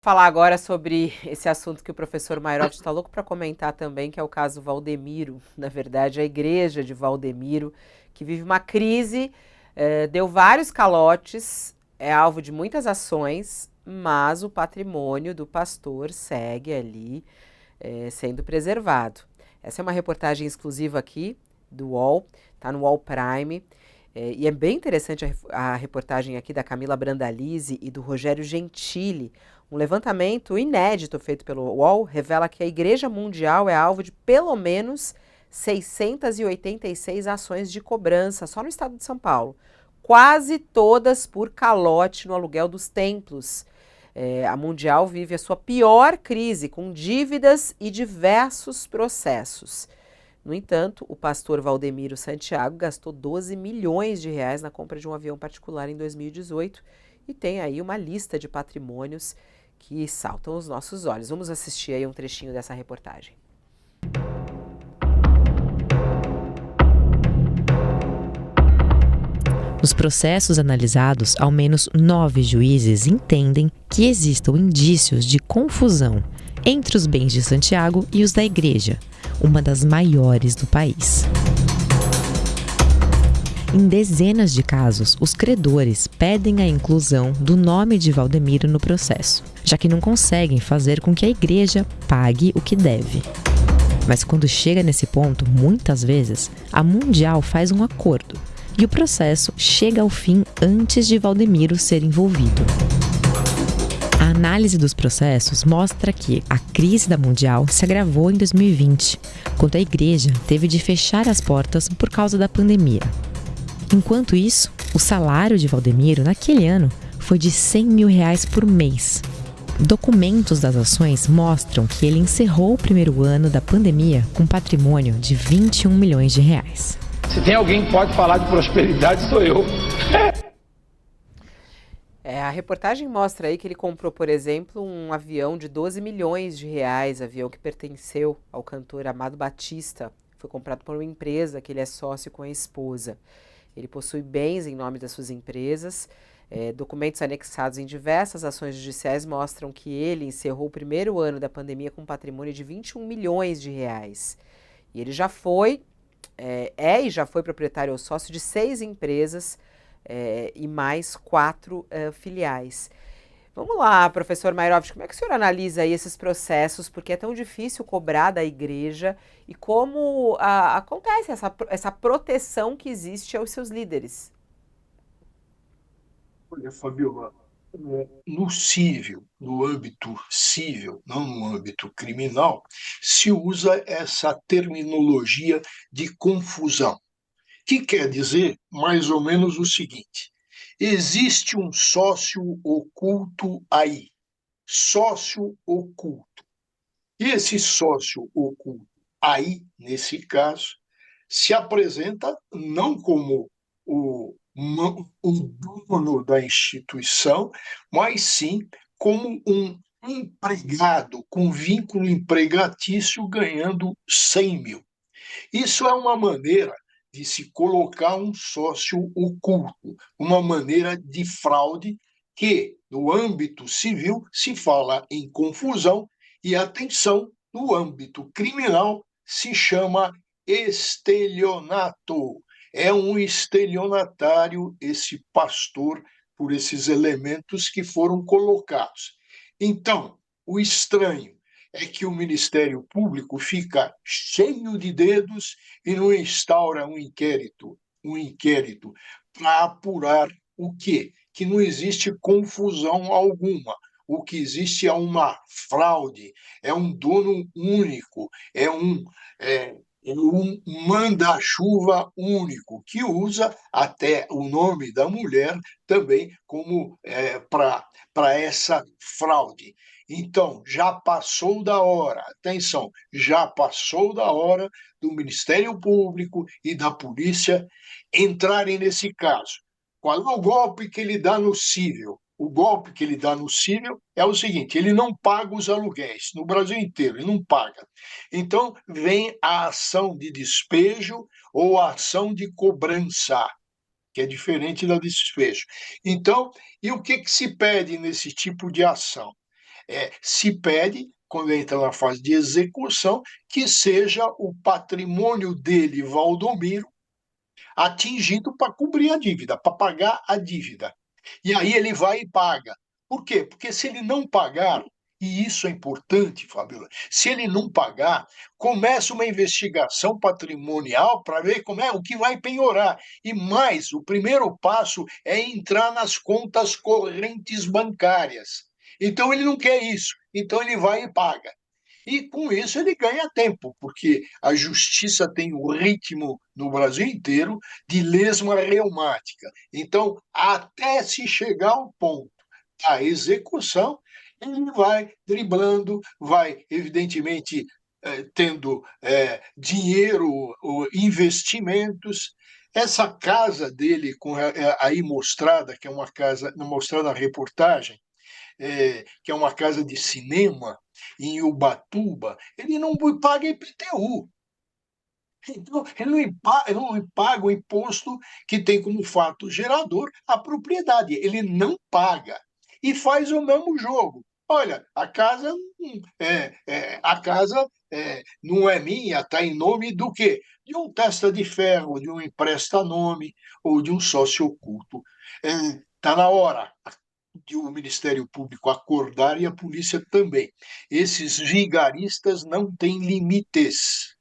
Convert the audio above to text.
Falar agora sobre esse assunto que o professor Mairotti está louco para comentar também, que é o caso Valdemiro. Na verdade, a igreja de Valdemiro, que vive uma crise, deu vários calotes, é alvo de muitas ações, mas o patrimônio do pastor segue ali sendo preservado. Essa é uma reportagem exclusiva aqui do UOL, está no UOL Prime. E é bem interessante a reportagem aqui da Camila Brandalize e do Rogério Gentili. Um levantamento inédito feito pelo UOL revela que a Igreja Mundial é alvo de pelo menos 686 ações de cobrança só no estado de São Paulo. Quase todas por calote no aluguel dos templos. A Mundial vive a sua pior crise, com dívidas e diversos processos. No entanto, o pastor Valdemiro Santiago gastou 12 milhões de reais na compra de um avião particular em 2018 e tem aí uma lista de patrimônios que saltam os nossos olhos. Vamos assistir aí um trechinho dessa reportagem. Nos processos analisados, ao menos 9 juízes entendem que existam indícios de confusão entre os bens de Santiago e os da igreja, uma das maiores do país. Em dezenas de casos, os credores pedem a inclusão do nome de Valdemiro no processo, já que não conseguem fazer com que a igreja pague o que deve. Mas quando chega nesse ponto, muitas vezes, a Mundial faz um acordo e o processo chega ao fim antes de Valdemiro ser envolvido. A análise dos processos mostra que a crise da Mundial se agravou em 2020, quando a igreja teve de fechar as portas por causa da pandemia. Enquanto isso, o salário de Valdemiro naquele ano foi de R$100 mil por mês. Documentos das ações mostram que ele encerrou o primeiro ano da pandemia com patrimônio de R$21 milhões. Se tem alguém que pode falar de prosperidade, sou eu. A reportagem mostra aí que ele comprou, por exemplo, um avião de 12 milhões de reais, avião que pertenceu ao cantor Amado Batista. Foi comprado por uma empresa que ele é sócio com a esposa. Ele possui bens em nome das suas empresas. Documentos anexados em diversas ações judiciais mostram que ele encerrou o primeiro ano da pandemia com um patrimônio de 21 milhões de reais. E ele já foi proprietário ou sócio de 6 empresas e mais 4 filiais. Vamos lá, professor Mairovic, como é que o senhor analisa aí esses processos? Porque é tão difícil cobrar da igreja e como acontece essa proteção que existe aos seus líderes? Olha, Fabiola, no civil, no âmbito civil, não no âmbito criminal, se usa essa terminologia de confusão, que quer dizer mais ou menos o seguinte: existe um sócio oculto aí, sócio oculto. E esse sócio oculto aí, nesse caso, se apresenta não como o dono da instituição, mas sim como um empregado com vínculo empregatício ganhando 100 mil. Isso é uma maneira de se colocar um sócio oculto, uma maneira de fraude que, no âmbito civil, se fala em confusão e, atenção, no âmbito criminal se chama estelionato. É um estelionatário esse pastor por esses elementos que foram colocados. Então, o estranho é que o Ministério Público fica cheio de dedos e não instaura um inquérito para apurar o quê? Que não existe confusão alguma. O que existe é uma fraude, é um dono único, é um manda-chuva único, que usa até o nome da mulher também como para essa fraude. Então, já passou da hora, atenção, já passou da hora do Ministério Público e da polícia entrarem nesse caso. Qual é o golpe que ele dá no cível? O golpe que ele dá no cível é o seguinte: ele não paga os aluguéis, no Brasil inteiro, ele não paga. Então, vem a ação de despejo ou a ação de cobrança, que é diferente da despejo. Então, e o que se pede nesse tipo de ação? Se pede, quando entra na fase de execução, que seja o patrimônio dele, Valdomiro, atingido para cobrir a dívida, para pagar a dívida. E aí ele vai e paga. Por quê? Porque se ele não pagar, e isso é importante, Fabiola, se ele não pagar, começa uma investigação patrimonial para ver como é o que vai penhorar. E mais, o primeiro passo é entrar nas contas correntes bancárias. Então ele não quer isso, então ele vai e paga. E com isso ele ganha tempo, porque a justiça tem o ritmo no Brasil inteiro de lesma reumática. Então, até se chegar ao ponto da execução, ele vai driblando, vai, evidentemente, tendo dinheiro, investimentos. Essa casa dele, aí mostrada, que é uma casa, mostrada na reportagem, que é uma casa de cinema em Ubatuba, ele não paga IPTU. Então, ele não paga o imposto que tem como fato gerador a propriedade. Ele não paga. E faz o mesmo jogo. Olha, a casa não é minha, está em nome do quê? De um testa de ferro, de um empresta-nome ou de um sócio oculto. Está na hora de o Ministério Público acordar e a polícia também. Esses vigaristas não têm limites.